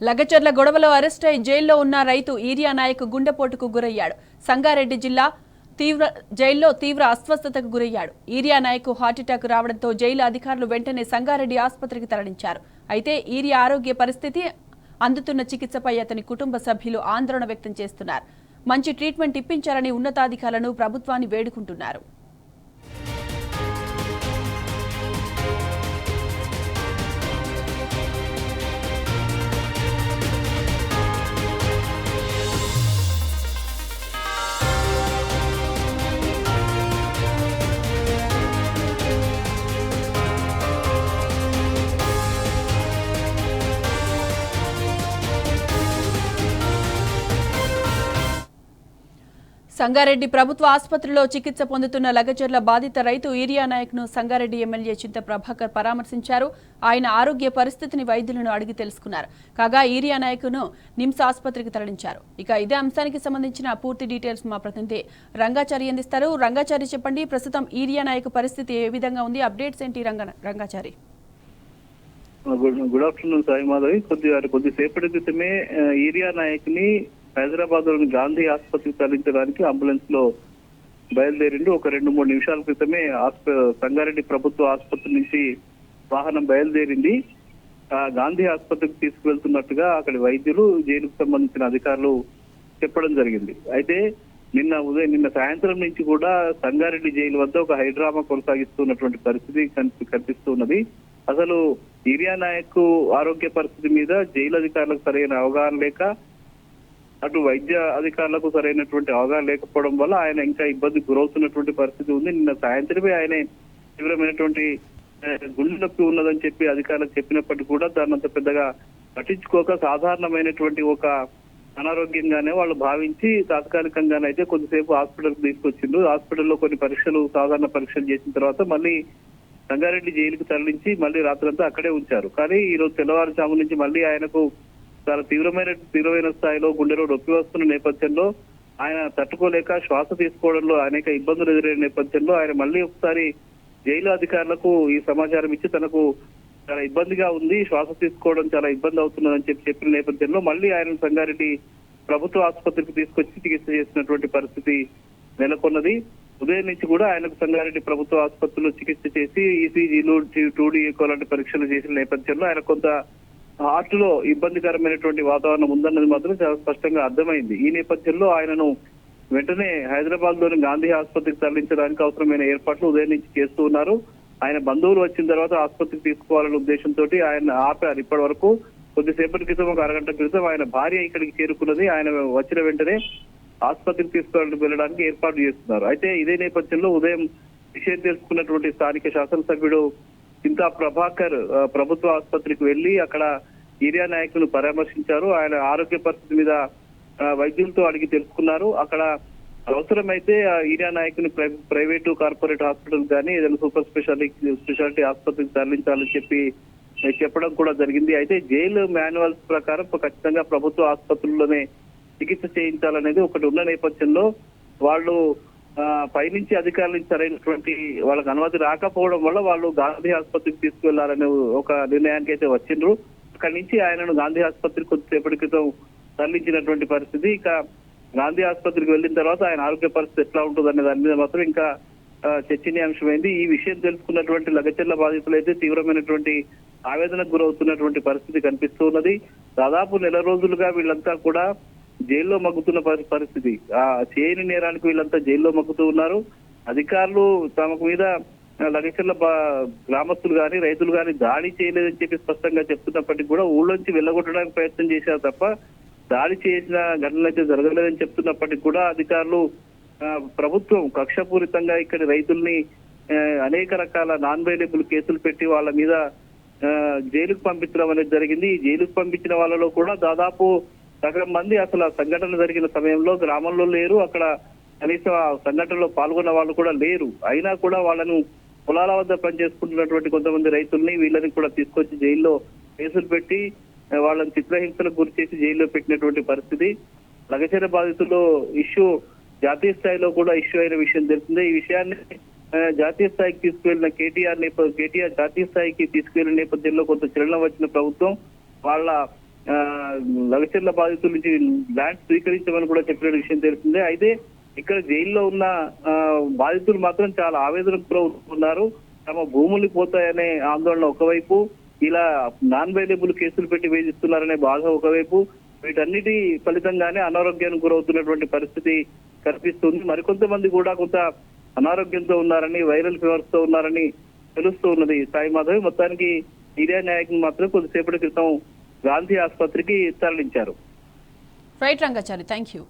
లగచర్ల గొడవలో అరెస్ట్ అయి జైల్లో ఉన్న రైతు ఈరియా నాయక్ గుండెపోటుకు గురయ్యాడు. సంగారెడ్డి జిల్లా జైల్లో తీవ్ర అస్వస్థతకు గురయ్యాడు. ఈరియా నాయక్ హార్ట్అటాక్ రావడంతో జైలు అధికారులు వెంటనే సంగారెడ్డి ఆసుపత్రికి తరలించారు. అయితే ఈరియా ఆరోగ్య పరిస్థితి, అందుతున్న చికిత్సపై అతని కుటుంబ సభ్యులు ఆందోళన వ్యక్తం చేస్తున్నారు. మంచి ట్రీట్మెంట్ ఇప్పించాలని ఉన్నతాధికారులను ప్రభుత్వాన్ని వేడుకుంటున్నారు. సంగారెడ్డి ప్రభుత్వ ఆసుపత్రిలో చికిత్స పొందుతున్న లగచర్ల బాధిత రైతు ఈరియా నాయక్ ను సంగారెడ్డి ఎమ్మెల్యే చింత ప్రభాకర్ పరామర్శించారు. ఆయన ఆరోగ్య పరిస్థితిని వైద్యులను అడిగి తెలుసుకున్నారు. కాగా ఈరియా నాయక్ ను నిమ్స్ ఆసుపత్రికి తరలించారు. ఇక ఇదే అంశానికి సంబంధించిన పూర్తి డీటెయిల్స్ మా ప్రతినిధి రంగాచారి అందిస్తారు. రంగాచారి, చెప్పండి, ప్రస్తుతం ఈరియా నాయక్ పరిస్థితి ఏ విధంగా ఉంది? అప్డేట్స్ ఏంటి రంగాచారి? Good afternoon Sai Madhavi. కొద్దిసేపటి క్రితమే ఈరియా నాయక్ ని హైదరాబాద్ లోని గాంధీ ఆసుపత్రికి తరలించడానికి అంబులెన్స్ లో బయలుదేరిండు. ఒక 2-3 నిమిషాల క్రితమే సంగారెడ్డి ప్రభుత్వ ఆసుపత్రి నుంచి వాహనం బయలుదేరింది. గాంధీ ఆసుపత్రికి తీసుకువెళ్తున్నట్టుగా అక్కడి వైద్యులు, జైలుకు సంబంధించిన అధికారులు చెప్పడం జరిగింది. అయితే నిన్న సాయంత్రం నుంచి కూడా సంగారెడ్డి జైలు వద్ద ఒక హైడ్రామా కొనసాగిస్తున్నటువంటి పరిస్థితి కనిపిస్తున్నది. అసలు ఈరియా నాయక్ ఆరోగ్య పరిస్థితి మీద జైలు అధికారులకు సరైన అవగాహన లేక, అటు వైద్య అధికారులకు సరైనటువంటి అవగాహన లేకపోవడం వల్ల ఆయన ఇంకా ఇబ్బంది గురవుతున్నటువంటి పరిస్థితి ఉంది. నిన్న సాయంత్రమే ఆయన తీవ్రమైనటువంటి గుండె నొప్పి ఉన్నదని చెప్పి అధికారులకు చెప్పినప్పటికీ కూడా దాన్ని అంత పెద్దగా పట్టించుకోక సాధారణమైనటువంటి ఒక అనారోగ్యంగానే వాళ్ళు భావించి తాత్కాలికంగానైతే కొద్దిసేపు హాస్పిటల్కి తీసుకొచ్చిండ్రు. హాస్పిటల్లో కొన్ని సాధారణ పరీక్షలు చేసిన తర్వాత మళ్ళీ సంగారెడ్డి జైలుకు తరలించి మళ్ళీ రాత్రంతా అక్కడే ఉంచారు. కానీ ఈ రోజు తెల్లవారుజాము నుంచి మళ్ళీ ఆయనకు చాలా తీవ్రమైన స్థాయిలో గుండెలో నొప్పి వస్తున్న నేపథ్యంలో ఆయన తట్టుకోలేక శ్వాస తీసుకోవడంలో అనేక ఇబ్బందులు ఎదురైన నేపథ్యంలో ఆయన మళ్ళీ ఒకసారి జైలు అధికారులకు ఈ సమాచారం ఇచ్చి తనకు చాలా ఇబ్బందిగా ఉంది, శ్వాస తీసుకోవడం చాలా ఇబ్బంది అవుతున్నదని చెప్పిన నేపథ్యంలో మళ్ళీ ఆయన సంగారెడ్డి ప్రభుత్వ ఆసుపత్రికి తీసుకొచ్చి చికిత్స చేసినటువంటి పరిస్థితి నెలకొన్నది. ఉదయం నుంచి కూడా ఆయనకు సంగారెడ్డి ప్రభుత్వ ఆసుపత్రిలో చికిత్స చేసి ఈసీజీలు, 2D ఎకో లాంటి పరీక్షలు చేసిన నేపథ్యంలో ఆయన కొంత హార్ట్ లో ఇబ్బందికరమైనటువంటి వాతావరణం ఉందన్నది మాత్రం చాలా స్పష్టంగా అర్థమైంది. ఈ నేపథ్యంలో ఆయనను వెంటనే హైదరాబాద్ లోని గాంధీ ఆసుపత్రికి తరలించడానికి అవసరమైన ఏర్పాట్లు ఉదయం నుంచి చేస్తూ ఉన్నారు. ఆయన బంధువులు వచ్చిన తర్వాత ఆసుపత్రికి తీసుకోవాలనే ఉద్దేశంతో ఆయన ఆపారు. ఇప్పటి వరకు కొద్దిసేపటి క్రితం, ఒక అరగంట క్రితం ఆయన భార్య ఇక్కడికి చేరుకున్నది. ఆయన వచ్చిన వెంటనే ఆసుపత్రికి వెళ్ళడానికి ఏర్పాటు చేస్తున్నారు. అయితే ఇదే నేపథ్యంలో ఉదయం విషయం తెలుసుకున్నటువంటి స్థానిక శాసనసభ్యుడు చింతా ప్రభాకర్ ప్రభుత్వ ఆసుపత్రికి వెళ్లి అక్కడ ఈరియా నాయక్ ను పరామర్శించారు. ఆయన ఆరోగ్య పరిస్థితి మీద వైద్యులతో అడిగి తెలుసుకున్నారు. అక్కడ అవసరమైతే ఈరియా నాయక్ ని ప్రైవేటు, కార్పొరేట్ హాస్పిటల్ కానీ ఏదైనా సూపర్ స్పెషాలిటీ ఆసుపత్రికి తరలించాలని చెప్పడం కూడా జరిగింది. అయితే జైలు మాన్యువల్స్ ప్రకారం ఖచ్చితంగా ప్రభుత్వ ఆసుపత్రుల్లోనే చికిత్స చేయించాలనేది ఒకటి ఉన్న నేపథ్యంలో వాళ్ళు పైనుంచి అధికారుల నుంచి సరైనటువంటి వాళ్ళకి అనుమతి రాకపోవడం వల్ల వాళ్ళు గాంధీ ఆసుపత్రికి తీసుకువెళ్లాలనే ఒక నిర్ణయానికి అయితే వచ్చిండ్రు. అక్కడి నుంచి ఆయనను గాంధీ ఆసుపత్రికి కొద్దిసేపటి క్రితం తరలించినటువంటి పరిస్థితి. ఇక గాంధీ ఆసుపత్రికి వెళ్ళిన తర్వాత ఆయన ఆరోగ్య పరిస్థితి ఎట్లా ఉంటుంది అనే దాని మీద మాత్రం ఇంకా చర్చనీయాంశమైంది. ఈ విషయం తెలుసుకున్నటువంటి లగచర్ల బాధితులు అయితే తీవ్రమైనటువంటి ఆవేదనకు గురవుతున్నటువంటి పరిస్థితి కనిపిస్తూ ఉన్నది. దాదాపు 1 నెల రోజులుగా వీళ్ళంతా కూడా జైల్లో మగ్గుతున్న పరిస్థితి. చేయని నేరానికి వీళ్ళంతా జైల్లో మగ్గుతూ ఉన్నారు. అధికారులు తమకు మీద లగచర్ల గ్రామస్తులు కానీ, రైతులు కానీ దాడి చేయలేదని చెప్పి స్పష్టంగా చెప్తున్నప్పటికీ కూడా ఊళ్ళోంచి వెళ్ళగొట్టడానికి ప్రయత్నం చేశారు తప్ప దాడి చేసిన ఘటనలు అయితే జరగలేదని చెప్తున్నప్పటికీ కూడా అధికారులు, ప్రభుత్వం కక్షపూరితంగా ఇక్కడి రైతుల్ని అనేక రకాల నాన్ బెయిలబుల్ కేసులు పెట్టి వాళ్ళ మీద జైలుకు పంపించడం అనేది జరిగింది. ఈ జైలుకు పంపించిన వాళ్ళలో కూడా దాదాపు సగం మంది అసలు ఆ సంఘటన జరిగిన సమయంలో గ్రామంలో లేరు. అక్కడ కనీసం ఆ సంఘటనలో పాల్గొన్న వాళ్ళు కూడా లేరు. అయినా కూడా వాళ్ళను పొలాల వద్ద పనిచేసుకుంటున్నటువంటి కొంతమంది రైతుల్ని, వీళ్ళని కూడా తీసుకొచ్చి జైల్లో కేసులు పెట్టి వాళ్ళని చిత్రహింసలకు గురి చేసి జైల్లో పెట్టినటువంటి పరిస్థితి. లగచర్ల బాధితుల్లో ఇష్యూ జాతీయ స్థాయిలో కూడా ఇష్యూ అయిన విషయం తెలిసిందే. ఈ విషయాన్ని జాతీయ స్థాయికి తీసుకువెళ్లిన కేటీఆర్ జాతీయ స్థాయికి తీసుకువెళ్లిన నేపథ్యంలో కొంత చలనం వచ్చిన ప్రభుత్వం వాళ్ళ లగచర్ల బాధితుల నుంచి ల్యాండ్ స్వీకరించమని కూడా చెప్పిన విషయం తెలిసిందే. అయితే ఇక్కడ జైల్లో ఉన్న బాధితులు మాత్రం చాలా ఆవేదనకు గురవుతున్నారు. తమ భూములు పోతాయనే ఆందోళన ఒకవైపు, ఇలా నాన్ బెయిలబుల్ కేసులు పెట్టి వేధిస్తున్నారనే బాధ ఒకవైపు, వీటన్నిటి ఫలితంగానే అనారోగ్యానికి గురవుతున్నటువంటి పరిస్థితి కనిపిస్తుంది. మరికొంతమంది కూడా కొంత అనారోగ్యంతో ఉన్నారని, వైరల్ ఫీవర్స్ తో ఉన్నారని తెలుస్తూ ఉన్నది. సాయి మాధవి, మొత్తానికి ఈరియా నాయక్ మాత్రం కొద్దిసేపటి క్రితం గాంధీ ఆసుపత్రికి తరలించారు. Right Rangachari, thank you.